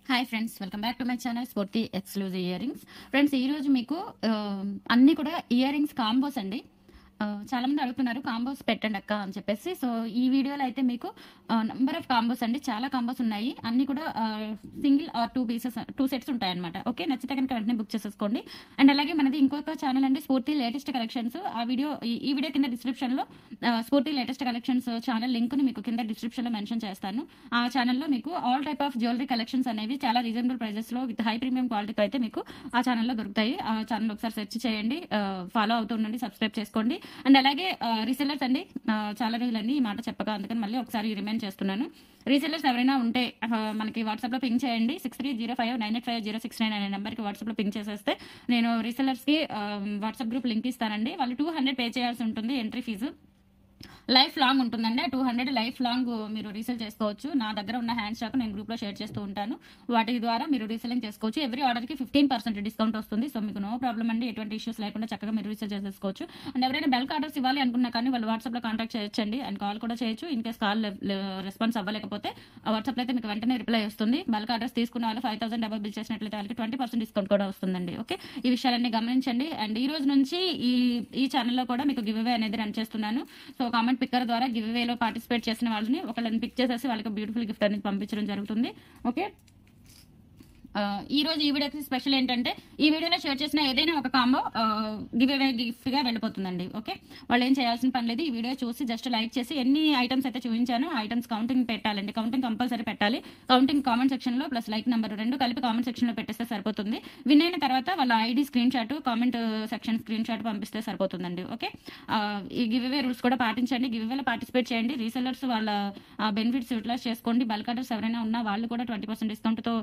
Hi friends, welcome back to my channel sporty exclusive ear rings. Friends, ఈరోజు మీకు అన్ని కూడా ఇయర్ రింగ్స్ కాంబోస్ అండి. చాలా మంది అడుగుతున్నారు కాంబోస్ పెట్టండి అక్క అని చెప్పేసి. సో ఈ వీడియోలో అయితే మీకు నంబర్ ఆఫ్ కాంబోస్ అండి, చాలా కాంబోస్ ఉన్నాయి. అన్ని కూడా సింగిల్ ఆర్ టూ సెట్స్ ఉంటాయి అనమాట. ఓకే, నచ్చితే కనుక వెంటనే బుక్ చేసేసుకోండి. అండ్ అలాగే మనది ఇంకొక ఛానల్ అండి, స్ఫూర్తి లేటెస్ట్ కలెక్షన్స్. ఆ వీడియో ఈ వీడియో కింద డిస్క్రిప్షన్ లో స్ఫూర్తి లేటెస్ట్ కలెక్షన్స్ ఛానల్ లింక్ ని మీకు కింద డిస్క్రిప్షన్ లో మెన్షన్ చేస్తాను. ఆ ఛానల్లో మీకు all type of jewellery collections అనేవి చాలా రీజనబుల్ ప్రైజెస్ లో విత్ హై ప్రీమియం క్వాలిటీతో అయితే మీకు ఆ ఛానల్లో దొరుకుతాయి. ఆ ఛానల్ ఒకసారి సెర్చ్ చేయండి, ఫాలో అవుతుండండి, సబ్స్క్రైబ్ చేసుకోండి. అండ్ అలాగే రీసెల్లర్స్ అండి, చాలా రోజులండి ఈ మాట చెప్పగా, అందుకని మళ్ళీ ఒకసారి రిమైండ్ చేస్తున్నాను. రీసెల్లర్స్ ఎవరైనా ఉంటే మనకి వాట్సాప్ లో పింక్ చేయండి. 6305985069 అనే నెంబర్కి వాట్సాప్ లో పింక్ చేసేస్తే నేను రీసెల్లర్స్ కి వాట్సాప్ గ్రూప్ లింక్ ఇస్తానండి. వాళ్ళు 200 పే చేయాల్సి ఉంటుంది ఎంట్రీ ఫీజు. లైఫ్ లాంగ్ ఉంటుందండి. 200 లైఫ్ లాంగ్ మీరు రీసేల్ చేసుకోవచ్చు. నా దగ్గర ఉన్న హ్యాండ్ స్టాక్ నేను గ్రూప్ లో షేర్ చేస్తూ ఉంటాను. వాటి ద్వారా మీరు రీసేలింగ్ చేసుకోవచ్చు. ఎవ్రీ ఆర్డర్ కి 15% డిస్కౌంట్ వస్తుంది. సో మీకు నో ప్రాబ్లం అండి, ఎటువంటి ఇష్యూస్ లేకుండా చక్కగా మీరు రీసేల్ చేసేసుకోవచ్చు. అండ్ ఎవరైనా బల్క్ ఆర్డర్స్ ఇవ్వాలి అనుకున్నా కానీ వాళ్ళు వాట్సాప్ లో కాంటాక్ట్ చేయొచ్చండి. అండ్ కాల్ కూడా చేయొచ్చు. ఇన్ కేస్ కాల్ రెస్పాన్స్ అవ్వలేకపోతే వాట్సాప్ లో అయితే మీకు వెంటనే రిప్లై వస్తుంది. బల్క్ ఆర్డర్స్ తీసుకున్న వాళ్ళు 5000 డబల్ బిల్ చేసినట్లయితే వాళ్ళకి 20% డిస్కౌంట్ కూడా వస్తుందండి. ఓకే, ఈ విషయాలన్నీ గమనించండి. అండ్ ఈ రోజు నుంచి ఈ ఛానల్లో కూడా మీకు గివ్ అవే అనేది రన్ చేస్తున్నాను. సో కామెంట్ పిక్కర్ ద్వారా గివ్ అవేలో పార్టిసిపేట్ చేసిన వాళ్ళని ఒకళ్ళని పిక్ చేసేసి వాళ్ళకి బ్యూటిఫుల్ గిఫ్ట్ అనేది పంపించడం జరుగుతుంది. ఓకే, ఈ రోజు ఈ వీడియోకి స్పెషల్ ఏంటంటే ఈ వీడియోలో షేర్ చేసిన ఏదైనా ఒక కాంబో గివ్ అవే గిఫ్ట్ గా వెళ్ళిపోతుందండి. ఓకే, వాళ్ళు ఏం చేయాల్సిన పని లేదు. ఈ వీడియో చూసి జస్ట్ లైక్ చేసి ఎన్ని ఐటమ్స్ అయితే చూపించాను ఆ ఐటమ్స్ కౌంటింగ్ పెట్టాలండి. కౌంటింగ్ కంపల్సరీ పెట్టాలి. కౌంటింగ్ కామెంట్ సెక్షన్ లో ప్లస్ లైక్ నెంబర్ 2 కలిపి కామెంట్ సెక్షన్ లో పెట్టేస్తే సరిపోతుంది. విన్ అయిన తర్వాత వాళ్ళ ID screen shot, comment section screen shot పంపిస్తే సరిపోతుందండి. ఓకే, ఈ గివ్ అవే రూల్స్ కూడా పాటించండి. గివ్ అవేలో పార్టిసిపేట్ చేయండి. రీసెల్లర్స్ వాళ్ళ బెనిఫిట్స్ యూటిలైజ్ చేసుకోండి. బల్క్ ఆర్డర్స్ ఎవరైనా ఉన్నా వాళ్ళు కూడా 20% డిస్కౌంట్ తో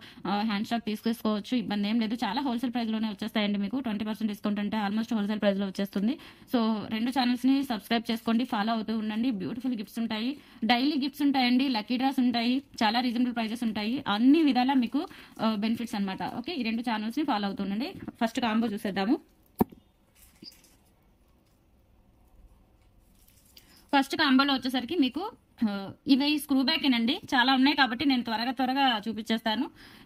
హ్యాండ్ స్టాక్ తీసుకోవచ్చు. ఇబ్బంది ఏం లేదు. చాలా హోల్సేల్ ప్రైస్ లోనే వచ్చేస్తాయండి. మీకు 20% డిస్కౌంట్ అంటే ఆల్మోస్ట్ హోల్సేల్ ప్రైస్ లో వచ్చేస్తుంది. సో 2 ఛానల్స్ ని సబ్స్క్రైబ్ చేసుకోండి, ఫాలో అవుతూ ఉండండి. బ్యూటిఫుల్ గిఫ్ట్స్ ఉంటాయి, డైలీ గిఫ్ట్స్ ఉంటాయండి, లక్కీ డ్రాస్ ఉంటాయి, చాలా రీజనబుల్ ప్రైజెస్ ఉంటాయి. అన్ని విధాలా మీకు బెనిఫిట్స్ అనమాట. ఓకే, ఈ 2 ఛానల్స్ ని ఫాలో అవుతుండండి. ఫస్ట్ కాంబో చూసేద్దాము. ఫస్ట్ కాంబోలో వచ్చేసరికి మీకు ఇవి స్క్రూ బ్యాక్ ఏనండి. చాలా ఉన్నాయి కాబట్టి నేను త్వరగా చూపించేస్తాను.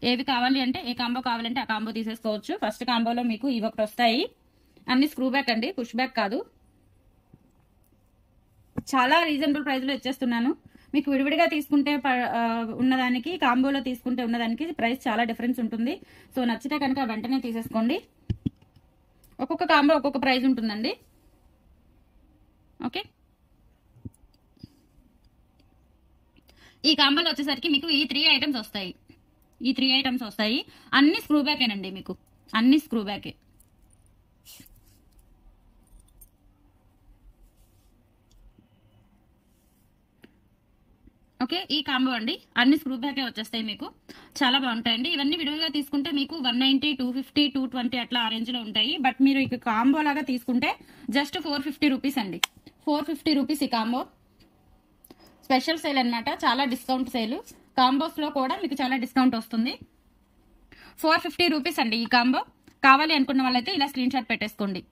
ఏవి కావాలి అంటే ఏ కాంబో కావాలంటే ఆ కాంబో తీసేసుకోవచ్చు. ఫస్ట్ కాంబోలో మీకు ఇవి ఒకటి వస్తాయి. అన్ని స్క్రూ బ్యాక్ అండి, పుష్ బ్యాక్ కాదు. చాలా రీజనబుల్ ప్రైస్ లో ఇచ్చేస్తున్నాను. మీకు విడివిడిగా తీసుకుంటే ఉన్నదానికి, కాంబోలో తీసుకుంటే ఉన్నదానికి ప్రైస్ చాలా డిఫరెన్స్ ఉంటుంది. సో నచ్చితే కనుక వెంటనే తీసేసుకోండి. ఒక్కొక్క కాంబో ఒక్కొక్క ప్రైస్ ఉంటుందండి. ఓకే, ఈ కాంబోలో వచ్చేసరికి మీకు ఈ 3 ఐటమ్స్ వస్తాయి. ఈ 3 ఐటమ్స్ వస్తాయి. అన్ని స్క్రూ బ్యాకేనండి. మీకు అన్ని స్క్రూ బ్యాకే. ఓకే, ఈ కాంబో అండి అన్ని స్క్రూ బ్యాకే వచ్చేస్తాయి. మీకు చాలా బాగుంటాయండి. ఇవన్నీ విడివిగా తీసుకుంటే మీకు 190, 250, 220 అట్లా ఆ రేంజ్ లో ఉంటాయి. బట్ మీరు ఇక కాంబో లాగా తీసుకుంటే జస్ట్ 450 రూపీస్ అండి. 450 రూపీస్ ఈ కాంబో. స్పెషల్ సేల్ అనమాట, చాలా డిస్కౌంట్ సేల్. కాంబోస్ లో కూడా మీకు చాలా డిస్కౌంట్ వస్తుంది. 450 రూపీస్ అండి ఈ కాంబో. కావాలి అనుకున్న వాళ్ళైతే ఇలా స్క్రీన్ షాట్ పెట్టేసుకోండి.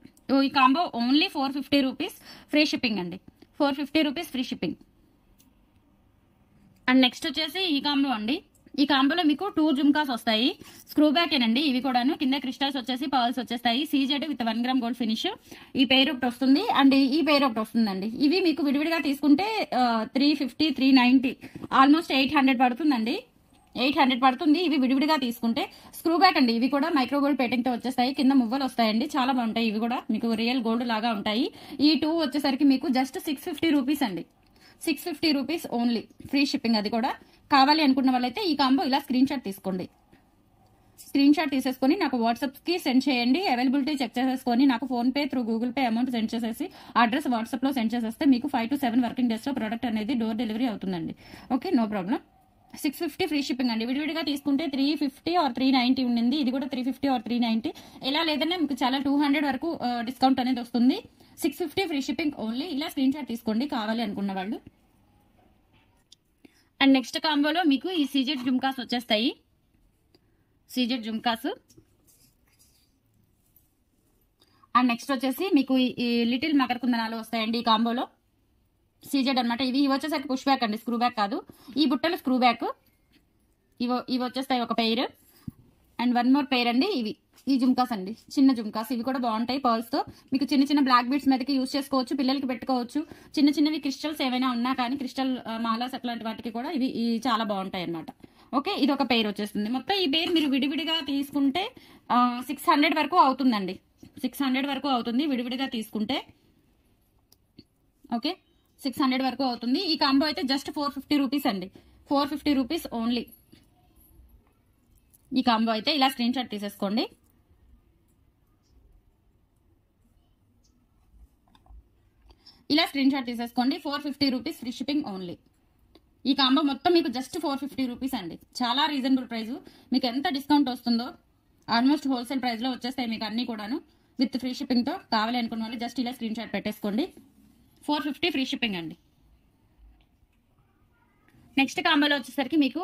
ఈ combo only 450 rupees, free shipping అండి. 450 rupees free shipping. And next వచ్చేసి ఈ కాంబో అండి. ఈ కాంబోలో మీకు 2 జుమ్కాస్ వస్తాయి. స్క్రూ బ్యాక్ ఏనండి ఇవి కూడాను. కింద క్రిస్టల్స్ వచ్చేసి పర్ల్స్ వచ్చేస్తాయి. CZ with 1 gram gold finish. ఈ పేరు ఒకటి వస్తుంది అండ్ ఈ పేరు ఒకటి వస్తుందండి. ఇవి మీకు విడివిడిగా తీసుకుంటే 350, 390 ఆల్మోస్ట్ 800 పడుతుందండి. 800 పడుతుంది ఇవి విడివిడిగా తీసుకుంటే. స్క్రూ బ్యాక్ అండి ఇవి కూడా మైక్రో గోల్డ్ పేటింగ్ తో వచ్చేస్తాయి. కింద మువ్వలు వస్తాయండి, చాలా బాగుంటాయి. ఇవి కూడా మీకు రియల్ గోల్డ్ లాగా ఉంటాయి. ఈ 2 వచ్చేసరికి మీకు జస్ట్ 650 రూపీస్ అండి. 650 రూపీస్ ఓన్లీ, ఫ్రీ షిప్పింగ్. అది కూడా కావాలి అనుకున్న వాళ్ళైతే ఈ కాంబో ఇలా స్క్రీన్ షాట్ తీసుకోండి. స్క్రీన్ షాట్ తీసేసుకొని నాకు వాట్సాప్ కి సెండ్ చేయండి. అవైలబిలిటీ చెక్ చేసేసుకొని నాకు PhonePe through Google Pay amount send చేసేసి అడ్రస్ వాట్సాప్ లో సెండ్ చేసేస్తే మీకు 5 to 7 వర్కింగ్ డేస్ లో ప్రోడక్ట్ అనేది డోర్ డెలివరీ అవుతుందండి. Okay, no problem. 650 free shipping అండి. విడివిడిగా తీసుకుంటే 350 or 390 ఉండింది. ఇది కూడా 350 or 390. ఎలా లేదన్నా మీకు చాలా 200 వరకు డిస్కౌంట్ అనేది వస్తుంది. 650 ఫ్రీ షిప్పింగ్ ఓన్లీ. ఇలా స్క్రీన్ షాట్ తీసుకోండి కావాలి అనుకున్న వాళ్ళు. అండ్ నెక్స్ట్ కాంబోలో మీకు ఈ సీజెడ్ జుమ్కాస్ వచ్చేస్తాయి. సీజెడ్ జుమ్కాస్. అండ్ నెక్స్ట్ వచ్చేసి మీకు ఈ లిటిల్ మకర కుందనాలు వస్తాయండి ఈ కాంబోలో. సీజెడ్ అనమాట. ఇవి వచ్చేసరికి పుష్ బ్యాక్ అండి, స్క్రూ బ్యాక్ కాదు. ఈ బుట్టలు స్క్రూ బ్యాక్. ఇవి వచ్చేస్తాయి ఒక pair. And one more pair అండి. ఈ జుమ్కాస్ అండి, చిన్న జుమ్కాస్. ఇవి కూడా బాగుంటాయి పర్ల్స్ తో. మీకు చిన్న చిన్న బ్లాక్ బీడ్స్ మీదకి యూజ్ చేసుకోవచ్చు, పిల్లలకి పెట్టుకోవచ్చు. చిన్న చిన్నవి క్రిస్టల్స్ ఏమైనా ఉన్నా కానీ, క్రిస్టల్ మాలాస్ అట్లాంటి వాటికి కూడా ఇవి చాలా బాగుంటాయి అన్నమాట. ఓకే, ఇది ఒక పెయిర్ వచ్చేస్తుంది. మొత్తం ఈ పెయిర్ మీరు విడివిడిగా తీసుకుంటే 600 వరకు అవుతుందండి. 600 వరకు అవుతుంది విడివిడిగా తీసుకుంటే. ఓకే, 600 వరకు అవుతుంది. ఈ కాంబో అయితే జస్ట్ 450 రూపీస్ అండి. 450 రూపీస్ ఓన్లీ. ఈ కాంబో అయితే ఇలా స్క్రీన్ షాట్ తీసేసుకోండి. ఇలా స్క్రీన్ షాట్ తీసేసుకోండి. 450 రూపీస్ ఫ్రీ షిప్పింగ్ ఓన్లీ. ఈ కాంబో మొత్తం మీకు జస్ట్ 450 రూపీస్ అండి. చాలా రీజనబుల్ ప్రైస్. మీకు ఎంత డిస్కౌంట్ వస్తుందో ఆల్మోస్ట్ హోల్సేల్ ప్రైస్ లో వచ్చేస్తాయి మీకు అన్ని కూడాను, విత్ ఫ్రీ షిప్పింగ్ తో. కావాలి అనుకున్న వాళ్ళు జస్ట్ ఇలా స్క్రీన్ షాట్ పెట్టేసుకోండి. 450 ఫ్రీ షిప్పింగ్ అండి. నెక్స్ట్ కాంబోలో వచ్చేసరికి మీకు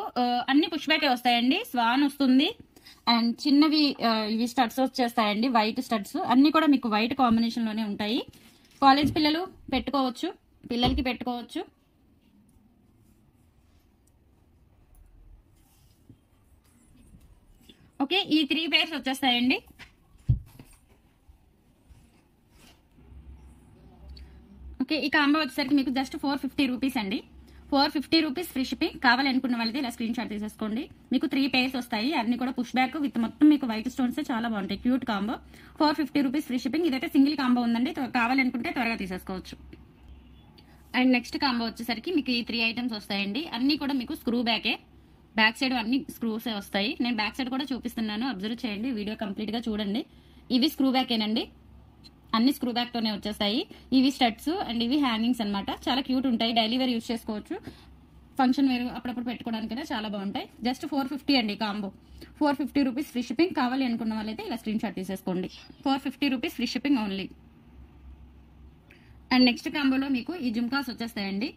అన్ని పుష్ బ్యాకే వస్తాయండి. స్వాన్ వస్తుంది అండ్ చిన్నవి ఇవి స్టడ్స్ వచ్చేస్తాయండి, వైట్ స్టడ్స్. అన్ని కూడా మీకు వైట్ కాంబినేషన్ లోనే ఉంటాయి. కాలేజ్ పిల్లలు పెట్టుకోవచ్చు, పిల్లలకి పెట్టుకోవచ్చు. ఓకే, ఈ 3 పేర్స్ వచ్చేస్తాయండి. ఓకే, ఈ కాంబో వచ్చేసరికి మీకు జస్ట్ 450 రూపీస్ అండి. 450 రూపీస్ ఫ్రీ షిప్పింగ్. కావాలనుకున్న వాళ్ళకి ఇలా స్క్రీన్ షాట్ తీసేసుకోండి. మీకు 3 పేర్స్ వస్తాయి, అన్ని కూడా పుష్ బ్యాక్ విత్ మొత్తం మీకు వైట్ స్టోన్స్ చాలా బాగుంటాయి. Cute combo. 450 rupees free shipping. ఇదైతే సింగిల్ కాంబో ఉందండి, కావాలనుకుంటే త్వరగా తీసేసుకోవచ్చు. అండ్ నెక్స్ట్ కాంబో వచ్చేసరికి మీకు ఈ 3 ఐటమ్స్ వస్తాయండి. అన్ని కూడా మీకు స్క్రూ బ్యాకే. బ్యాక్ సైడ్ అన్ని స్క్రూసే వస్తాయి. నేను బ్యాక్ సైడ్ కూడా చూపిస్తున్నాను, అబ్జర్వ్ చేయండి, వీడియో కంప్లీట్ గా చూడండి. ఇవి స్క్రూ బ్యాకేనండి, అన్ని స్క్రూ బ్యాక్ తోనే వచ్చేస్తాయి. ఇవి స్టడ్స్ అండ్ ఇవి హ్యాంగింగ్స్ అన్నమాట. చాలా క్యూట్ ఉంటాయి, డైలీ వేర్ యూజ్ చేసుకోవచ్చు, ఫంక్షన్ వేర్ అప్పుడప్పుడు పెట్టుకోవడానికైనా చాలా బాగుంటాయి. జస్ట్ 450 అండి కాంబో. 450 rupees free shipping. కావాలి అనుకున్న వాళ్ళైతే ఇలా స్క్రీన్ షాట్ తీసేసుకోండి. 450 rupees free shipping only. And next కాంబోలో మీకు ఈ జుమ్కాస్ వచ్చేస్తాయండి.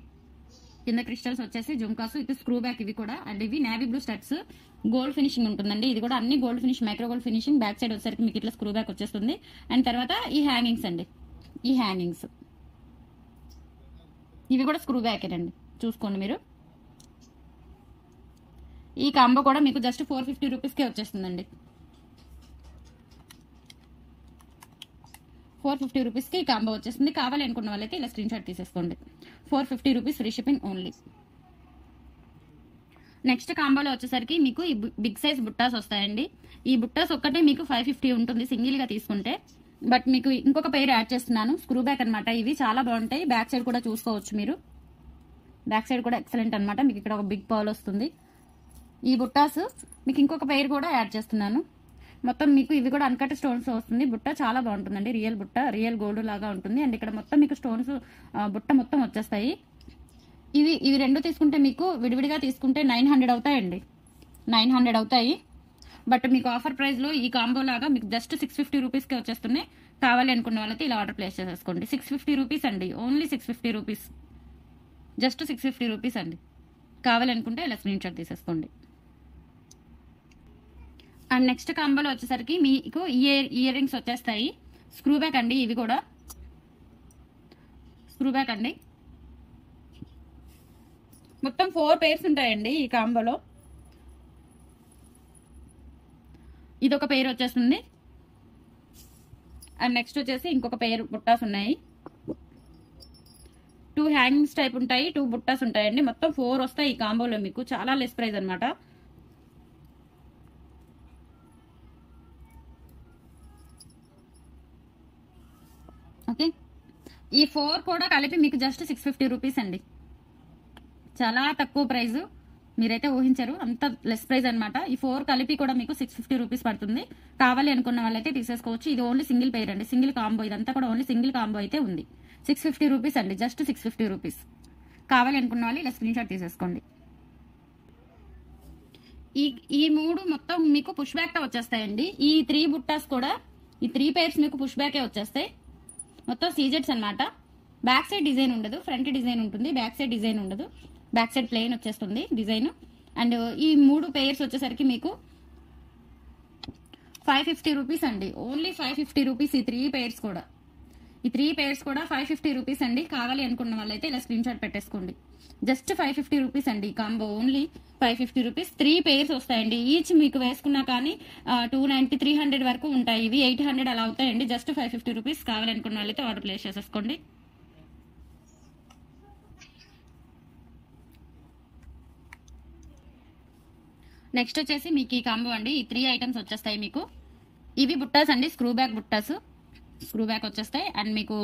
కింద క్రిస్టల్స్ వచ్చేసి జుమ్కాస్, ఇది స్క్రూ బ్యాక్ ఇవి కూడా. అండ్ ఇవి navy blue studs, gold finishing ఉంటుందండి. ఇది కూడా అన్ని gold finish, micro gold finishing. Back side వచ్చేసరికి మీకు ఇట్లా స్క్రూ బ్యాక్ వచ్చేస్తుంది. అండ్ తర్వాత ఈ హ్యాంగింగ్స్ అండి, ఈ హ్యాంగింగ్స్ ఇవి కూడా స్క్రూ బ్యాకేనండి, చూసుకోండి మీరు. ఈ కాంబో కూడా మీకు జస్ట్ 450 రూపీస్కే వచ్చేస్తుందండి. 450 రూపీస్కి ఈ కాంబో వచ్చేస్తుంది. కావాలి అనుకున్న వాళ్ళైతే ఇలా స్క్రీన్ షాట్ తీసేసుకోండి. 450 rupees free shipping only. Next కాంబోలో వచ్చేసరికి మీకు ఈ బిగ్ సైజ్ బుట్టాస్ వస్తాయండి. ఈ బుట్టాస్ ఒక్కటే మీకు 550 ఉంటుంది సింగిల్ గా తీసుకుంటే. బట్ మీకు ఇంకొక పెయిర్ యాడ్ చేస్తున్నాను, స్క్రూ బ్యాక్ అనమాట. ఇవి చాలా బాగుంటాయి. బ్యాక్ సైడ్ కూడా చూసుకోవచ్చు మీరు, బ్యాక్ సైడ్ కూడా ఎక్సలెంట్ అనమాట. మీకు ఇక్కడ ఒక బిగ్ పర్ల్ వస్తుంది. ఈ బుట్టాస్ మీకు ఇంకొక పెయిర్ కూడా యాడ్ చేస్తున్నాను. మొత్తం మీకు ఇవి కూడా అన్కట్ స్టోన్స్ వస్తుంది. బుట్ట చాలా బాగుంటుందండి, రియల్ బుట్ట, రియల్ గోల్డ్ లాగా ఉంటుంది. అండ్ ఇక్కడ మొత్తం మీకు స్టోన్స్ బుట్ట మొత్తం వచ్చేస్తాయి. ఇవి రెండు తీసుకుంటే మీకు విడివిడిగా తీసుకుంటే 900 అవుతాయండి, 900 అవుతాయి. బట్ మీకు ఆఫర్ ప్రైస్ లో ఈ కాంబో లాగా మీకు జస్ట్ 650 రూపీస్కే వచ్చేస్తున్నాయి. కావాలి అనుకున్న వాళ్ళైతే ఇలా ఆర్డర్ ప్లేస్ చేసేసుకోండి. 650 రూపీస్ అండి, ఓన్లీ 650 రూపీస్, జస్ట్ 650 రూపీస్ అండి. కావాలనుకుంటే ఇలా స్క్రీన్ షాట్ తీసేసుకోండి. అండ్ నెక్స్ట్ కాంబోలో వచ్చేసరికి మీకు ఇయర్ రింగ్స్ వచ్చేస్తాయి. స్క్రూ బ్యాక్ అండి, ఇవి కూడా స్క్రూ బ్యాక్ అండి. మొత్తం 4 పేర్స్ ఉంటాయండి ఈ కాంబోలో. ఇదొక పేరు వచ్చేస్తుంది. అండ్ నెక్స్ట్ వచ్చేసి ఇంకొక పేరు బుట్టాస్ ఉన్నాయి. 2 హ్యాంగింగ్స్ టైప్ ఉంటాయి, 2 బుట్టాస్ ఉంటాయండి. మొత్తం 4 వస్తాయి ఈ కాంబోలో మీకు. చాలా లెస్ ప్రైస్ అనమాట. ఓకే, ఈ 4 కూడా కలిపి మీకు జస్ట్ 650 రూపీస్ అండి. చాలా తక్కువ ప్రైస్, మీరైతే ఊహించరు, అంత లెస్ ప్రైస్ అనమాట. ఈ 4 కలిపి కూడా మీకు 650 రూపీస్ పడుతుంది. కావాలి అనుకున్న వాళ్ళైతే తీసేసుకోవచ్చు. ఇది ఓన్లీ సింగిల్ పేర్ అండి, సింగిల్ కాంబో. ఇదంతా కూడా ఓన్లీ సింగిల్ కాంబో అయితే ఉంది. 650 రూపీస్ అండి, జస్ట్ 650 రూపీస్. కావాలి అనుకున్న వాళ్ళు ఇలా స్క్రీన్ షాట్ తీసేసుకోండి. ఈ 3 మొత్తం మీకు పుష్ బ్యాక్ తో వచ్చేస్తాయండి. ఈ 3 బుట్టాస్ కూడా, ఈ 3 పేర్స్ మీకు పుష్ బ్యాకే వచ్చేస్తాయి. మొత్తం సీజెట్స్ అనమాట. బ్యాక్ సైడ్ డిజైన్ ఉండదు, ఫ్రంట్ డిజైన్ ఉంటుంది. బ్యాక్ సైడ్ డిజైన్ ఉండదు, బ్యాక్ సైడ్ ప్లెయిన్ వచ్చేస్తుంది డిజైన్. అండ్ ఈ 3 పేర్స్ వచ్చేసరికి మీకు 550 రూపీస్ అండి, ఓన్లీ 550 రూపీస్. ఈ 3 పేర్స్ కూడా, ఈ 3 pairs కూడా 550 రూపీస్ అండి. కావాలి అనుకున్న వాళ్ళైతే ఇలా స్క్రీన్ షాట్ పెట్టేసుకోండి. జస్ట్ 550 రూపీస్ అండి ఈ కాంబో. Only 550 rupees. 3 pairs వస్తాయండి. ఈచ్ మీకు వేసుకున్నా కానీ 290 300 వరకు ఉంటాయి. ఇవి 800 అలా అవుతాయండి. Just 550 rupees. కావాలి అనుకున్న వాళ్ళైతే ఆర్డర్ ప్లేస్ చేసేసుకోండి. నెక్స్ట్ వచ్చేసి మీకు ఈ కాంబో అండి. ఈ 3 ఐటమ్స్ వచ్చేస్తాయి మీకు. ఇవి బుట్టాస్ అండి, స్క్రూ బ్యాక్ బుట్టాస్. స్క్రూ బ్యాక్ వచ్చేస్తాయి. అండ్ మీకు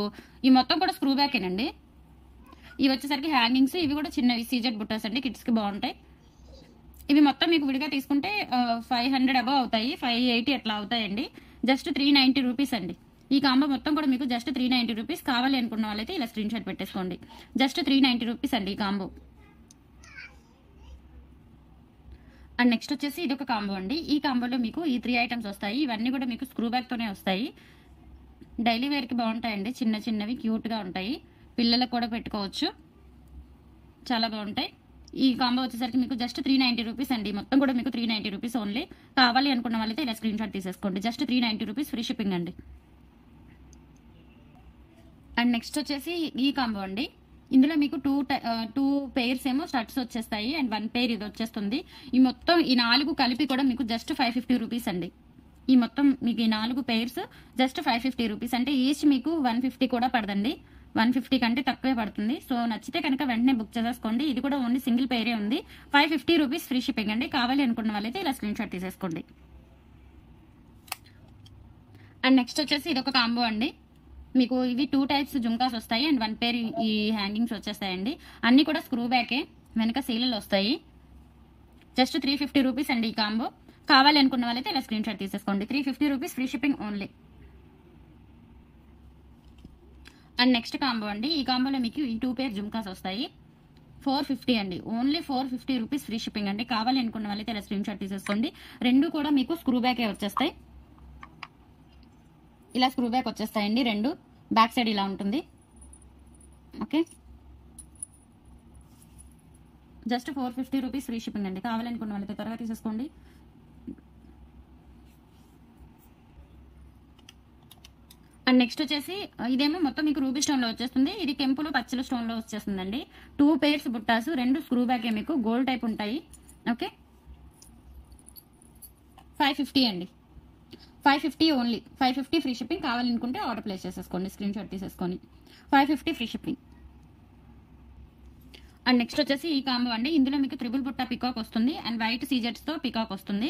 ఈ మొత్తం కూడా స్క్రూ బ్యాకేనండి. ఇవి వచ్చేసరికి హ్యాంగింగ్స్. ఇవి కూడా చిన్నవి సీజెడ్ బుట్టాస్ అండి, కిడ్స్కి బాగుంటాయి. ఇవి మొత్తం మీకు విడిగా తీసుకుంటే 500 అబవ్ అవుతాయి, 580 అట్లా అవుతాయండి. జస్ట్ 390 రూపీస్ అండి. ఈ కాంబో మొత్తం కూడా మీకు జస్ట్ 390 రూపీస్. కావాలి అనుకున్న వాళ్ళైతే ఇలా స్క్రీన్ షాట్ పెట్టేసుకోండి. జస్ట్ 390 రూపీస్ అండి ఈ కాంబో. అండ్ నెక్స్ట్ వచ్చేసి ఇది ఒక కాంబో అండి. ఈ కాంబోలో మీకు ఈ 3 ఐటమ్స్ వస్తాయి. ఇవన్నీ కూడా మీకు స్క్రూ బ్యాక్తోనే వస్తాయి. డైలీ వేర్కి బాగుంటాయండి. చిన్న చిన్నవి క్యూట్గా ఉంటాయి. పిల్లలకు కూడా పెట్టుకోవచ్చు, చాలా బాగుంటాయి. ఈ కాంబో వచ్చేసరికి మీకు జస్ట్ 390 రూపీస్ అండి. మొత్తం కూడా మీకు 390 రూపీస్ ఓన్లీ. కావాలి అనుకున్న వాళ్ళైతే ఇలా స్క్రీన్ షాట్ తీసేసుకోండి. జస్ట్ 390 రూపీస్, ఫ్రీ షిప్పింగ్ అండి. అండ్ నెక్స్ట్ వచ్చేసి ఈ కాంబో అండి. ఇందులో మీకు టూ పేర్స్ ఏమో స్టడ్స్ వచ్చేస్తాయి అండ్ 1 పేర్ ఇది వచ్చేస్తుంది. ఈ మొత్తం ఈ 4 కలిపి కూడా మీకు జస్ట్ 550 రూపీస్ అండి. ఈ మొత్తం మీకు ఈ 4 పేర్స్ జస్ట్ 550 రూపీస్. అంటే ఈచ్ మీకు 150 కూడా పడదండి. 150 కంటే తక్కువే పడుతుంది. సో నచ్చితే కనుక వెంటనే బుక్ చేసేసుకోండి. ఇది కూడా ఓన్లీ సింగిల్ పేరే ఉంది. 550 రూపీస్, ఫ్రీ షిప్పింగ్ అండి. కావాలి అనుకున్న వాళ్ళైతే ఇలా స్క్రీన్ షాట్ తీసేసుకోండి. అండ్ నెక్స్ట్ వచ్చేసి ఇది ఒక కాంబో అండి. మీకు ఇవి 2 టైప్స్ జుంకాస్ వస్తాయి అండ్ 1 పేర్ ఈ హ్యాంగింగ్స్ వచ్చేస్తాయండి. అన్ని కూడా స్క్రూ బ్యాకే, వెనక సీలలు వస్తాయి. జస్ట్ 350 రూపీస్ అండి ఈ కాంబో. కావాలి అనుకున్న వాళ్ళైతే ఇలా స్క్రీన్ షాట్ తీసేసుకోండి. 350 rupees, free shipping only. And next combo అండి. ఈ కాంబోలో మీకు ఈ 2 పేర్ జుంకాస్ వస్తాయి. 450 అండి. ఓన్లీ 450 రూపీస్, ఫ్రీ షిప్పింగ్ అండి. కావాలి అనుకున్న వాళ్ళైతే ఇలా స్క్రీన్ షాట్ తీసేసుకోండి. రెండు కూడా మీకు స్క్రూ బ్యాకే వచ్చేస్తాయి. ఇలా స్క్రూ బ్యాక్ వచ్చేస్తాయండి రెండు. బ్యాక్ సైడ్ ఇలా ఉంటుంది. Okay, just 450 rupees, free shipping అండి. కావాలనుకున్న వాళ్ళైతే త్వరగా తీసేసుకోండి. అండ్ నెక్స్ట్ వచ్చేసి ఇదేమో మొత్తం మీకు రూబీ స్టోన్లో వచ్చేస్తుంది. ఇది కెంపులు పచ్చల స్టోన్లో వచ్చేస్తుందండి. 2 పేర్స్ బుట్టాస్, 2 స్క్రూ బ్యాకే మీకు గోల్డ్ టైప్ ఉంటాయి. ఓకే, 550 అండి. 550 ఓన్లీ. 550 free shipping. కావాలనుకుంటే ఆర్డర్ ప్లేస్ చేసేసుకోండి. స్క్రీన్ షాట్ తీసేసుకొని 550 ఫ్రీ షిప్పింగ్. అండ్ నెక్స్ట్ వచ్చేసి ఈ కాంబో అండి. ఇందులో మీకు త్రిబుల్ బుట్ట పికాక్ వస్తుంది అండ్ వైట్ సీజెట్స్తో పికాక్ వస్తుంది.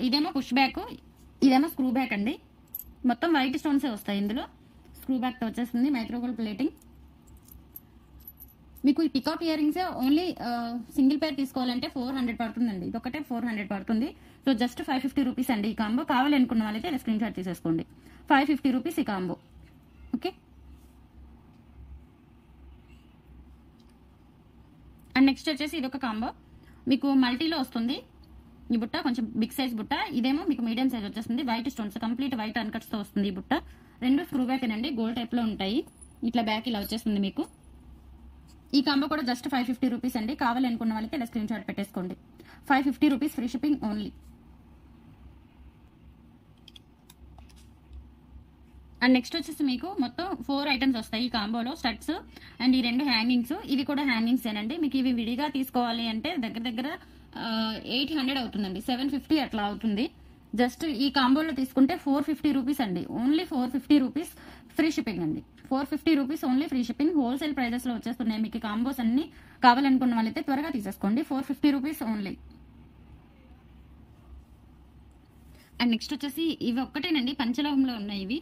ఇదేమో పుష్ బ్యాక్, ఇదేమో స్క్రూ బ్యాక్ అండి. మొత్తం వైట్ స్టోన్సే వస్తాయి ఇందులో. స్క్రూ బ్యాక్తో వచ్చేస్తుంది. Micro gold plating. మీకు ఈ peacock ear rings only single పేర్ తీసుకోవాలంటే 400 పడుతుందండి. ఇదొకటే 400 పడుతుంది. సో జస్ట్ 550 రూపీస్ అండి ఈ కాంబో. కావాలనుకున్న వాళ్ళైతే ఇలా స్క్రీన్ షాట్ తీసేసుకోండి. 550 రూపీస్ ఈ కాంబో. ఓకే, అండ్ నెక్స్ట్ వచ్చేసి ఇదొక కాంబో. మీకు మల్టీలో వస్తుంది ఈ బుట్ట. కొంచెం బిగ్ సైజ్ బుట్ట. ఇదేమో మీకు మీడియం సైజ్ వచ్చేస్తుంది. వైట్ స్టోన్స్, కంప్లీట్ వైట్ అన్కట్స్తో వస్తుంది ఈ బుట్ట. 2 స్క్రూ బ్యాక్ అండి, గోల్డ్ టైప్లో ఉంటాయి. ఇట్లా బ్యాక్ ఇలా వచ్చేస్తుంది మీకు. ఈ కాంబో కూడా జస్ట్ 550 రూపీస్ అండి. కావాలనుకున్న వాళ్ళకి ఇలా స్క్రీన్ షాట్ పెట్టేసుకోండి. 550 rupees, free shipping only. And next వచ్చేసి మీకు మొత్తం 4 ఐటమ్స్ వస్తాయి ఈ కాంబోలో. స్టడ్స్ అండ్ ఈ 2 హ్యాంగింగ్స్. ఇవి కూడా హ్యాంగింగ్స్ ఏనండి. మీకు ఇవి విడిగా తీసుకోవాలి అంటే దగ్గర 800 అవుతుందండి. 750 అట్లా అవుతుంది. జస్ట్ ఈ కాంబోలో తీసుకుంటే 450 రూపీస్ అండి. ఓన్లీ 450 రూపీస్, ఫ్రీ షిప్పింగ్ అండి. 450 rupees only, free shipping. Wholesale prices లో వచ్చేస్తున్నాయి మీకు కాంబోస్ అన్ని. కావాలనుకున్న వాళ్ళైతే త్వరగా తీసేసుకోండి. 450 రూపీస్ ఓన్లీ. అండ్ నెక్స్ట్ వచ్చేసి ఇవి ఒక్కటేనండి, పంచలోహంలో ఉన్నాయి ఇవి.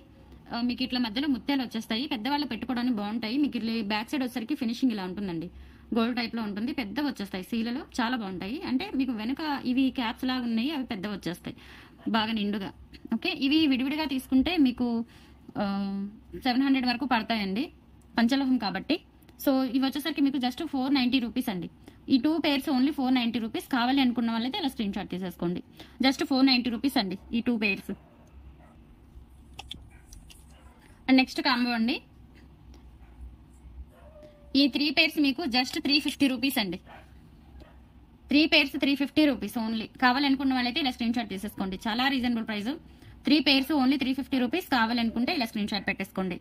మీకు ఇట్లా మధ్యలో ముత్యాలు వచ్చేస్తాయి. పెద్దవాళ్ళు పెట్టుకోవడానికి బాగుంటాయి. మీకు ఇట్లా బ్యాక్ సైడ్ వచ్చేసరికి ఫినిషింగ్ ఇలా ఉంటుందండి. గోల్డ్ టైప్ లో ఉంటుంది. పెద్దవి వచ్చేస్తాయి సీలలు, చాలా బాగుంటాయి. అంటే మీకు వెనుక ఇవి క్యాప్స్ లాగా ఉన్నాయి, అవి పెద్దవి వచ్చేస్తాయి బాగా నిండుగా. ఓకే, ఇవి విడివిడిగా తీసుకుంటే మీకు 700 వరకు పడతాయండి, పంచలోహం కాబట్టి. సో ఇవి వచ్చేసరికి మీకు జస్ట్ 490 రూపీస్ అండి. ఈ 2 పేర్స్ ఓన్లీ 490 రూపీస్. కావాలి అనుకున్న వాళ్ళైతే ఇలా స్క్రీన్ షాట్ తీసేసుకోండి. జస్ట్ 490 రూపీస్ అండి ఈ 2 పేర్స్. అండ్ నెక్స్ట్ కాంబో అండి. ఈ 3 పేర్స్ మీకు జస్ట్ 350 రూపీస్ అండి. 3 పేర్స్ 350 రూపీస్ ఓన్లీ. కావాలనుకున్న వాళ్ళైతే ఇలా స్క్రీన్ షాట్ తీసేసుకోండి. చాలా reasonable price. 3 pairs only 350 rupees. కావాలనుకుంటే ఇలా స్క్రీన్ షాట్ పెట్టేసుకోండి.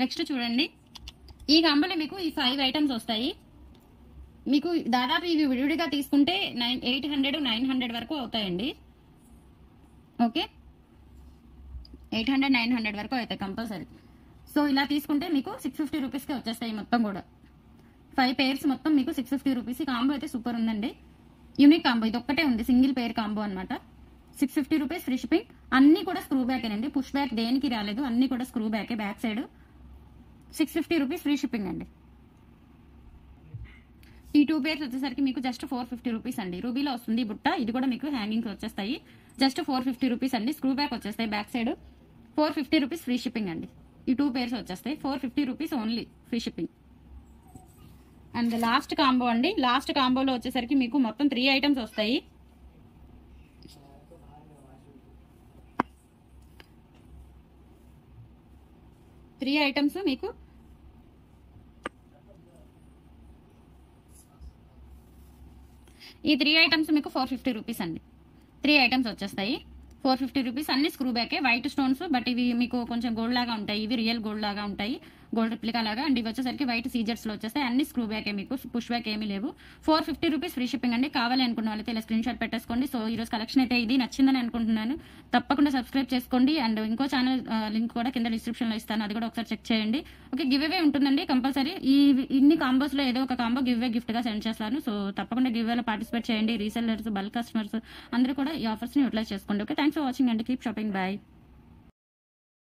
నెక్స్ట్ చూడండి, ఈ కాంబోలో మీకు ఈ 5 ఐటమ్స్ వస్తాయి. మీకు దాదాపు ఇవి విడివిడిగా తీసుకుంటే 800 900 వరకు అవుతాయండి. ఓకే, 800 900 వరకు అవుతాయి కంపల్సరీ. సో ఇలా తీసుకుంటే మీకు 650 రూపీస్కి వచ్చేస్తాయి మొత్తం కూడా. 5 పేర్స్ మొత్తం మీకు 650 రూపీస్. ఈ కాంబో అయితే సూపర్ ఉందండి, యూనిక్ కాంబో. ఇది ఒక్కటే ఉంది, సింగిల్ పేర్ కాంబో అనమాట. 650 రూపీస్ ఫ్రీ షిప్పింగ్. అన్ని కూడా స్క్రూ బ్యాకేనండి, పుష్ బ్యాక్ దేనికి రాలేదు, అన్ని కూడా స్క్రూ బ్యాకే. Back side 650 rupees free shipping అండి. ఈ 2 పేర్స్ వచ్చేసరికి మీకు జస్ట్ 450 రూపీస్ అండి. రూబీలో వస్తుంది బుట్ట, ఇది కూడా మీకు హ్యాంగింగ్స్ వచ్చేస్తాయి. జస్ట్ 450 రూపీస్ అండి. స్క్రూ బ్యాక్ వచ్చేస్తాయి back side. 450 rupees free shipping అండి. ఈ 2 పేర్స్ వచ్చేస్తాయి 450 rupees only free shipping. And last combo అండి. లాస్ట్ కాంబోలో వచ్చేసరికి మీకు మొత్తం 3 ఐటమ్స్ వస్తాయి. త్రీ ఐటమ్స్ మీకు ఈ 3 ఐటమ్స్ మీకు 450 రూపీస్ అండి. 3 ఐటమ్స్ వచ్చేస్తాయి 450 రూపీస్. అన్ని స్క్రూ బ్యాకే, వైట్ స్టోన్స్, బట్ ఇవి మీకు కొంచెం గోల్డ్ లాగా ఉంటాయి. ఇవి రియల్ గోల్డ్ లాగా ఉంటాయి, గోల్డ్ రిప్లికా లాగా. అండ్ ఇవి వచ్చేసరికి వైట్ సీజర్స్ లో వచ్చేస్తాయి. అన్ని స్క్రూ బ్యాకే, మీకు పుష్ బ్యాక్ ఏమీ లేవు. 450 రూపీస్ ఫ్రీ షిప్పింగ్ అండి. కావాలి అనుకున్న వాళ్ళైతే ఇలా స్క్రీన్ షాట్ పెట్టేసుకోండి. సో ఈ రోజు కలెక్షన్ అయితే ఇది నచ్చిందని అనుకుంటున్నాను. తప్పకుండా సబ్స్క్రైబ్ చేసుకోండి. అండ్ ఇంకో ఛానల్ లింక్ కూడా కింద డిస్క్రిప్షన్ లో ఇస్తాను, అది కూడా ఒకసారి చెక్ చేయండి. ఓకే, గివ్ అవే ఉంటుందండి కంపల్సరీ. ఇన్ని కాంబోస్ లో ఏదో ఒక కాంబో గివ్ అవే గిఫ్ట్ గా సెండ్ చేస్తాను. సో తప్పకుండా గివ్ అవేలో పార్టిసిపేట్ చేయండి. రీసెల్లర్స్, బల్క్ కస్టమర్స్ అందరూ కూడా ఈ ఆఫర్స్ ని యూటిలైజ్ చేసుకోండి. ఓకే, థ్యాంక్స్ ఫర్ వాచింగ్ అండి. Keep shopping, bye.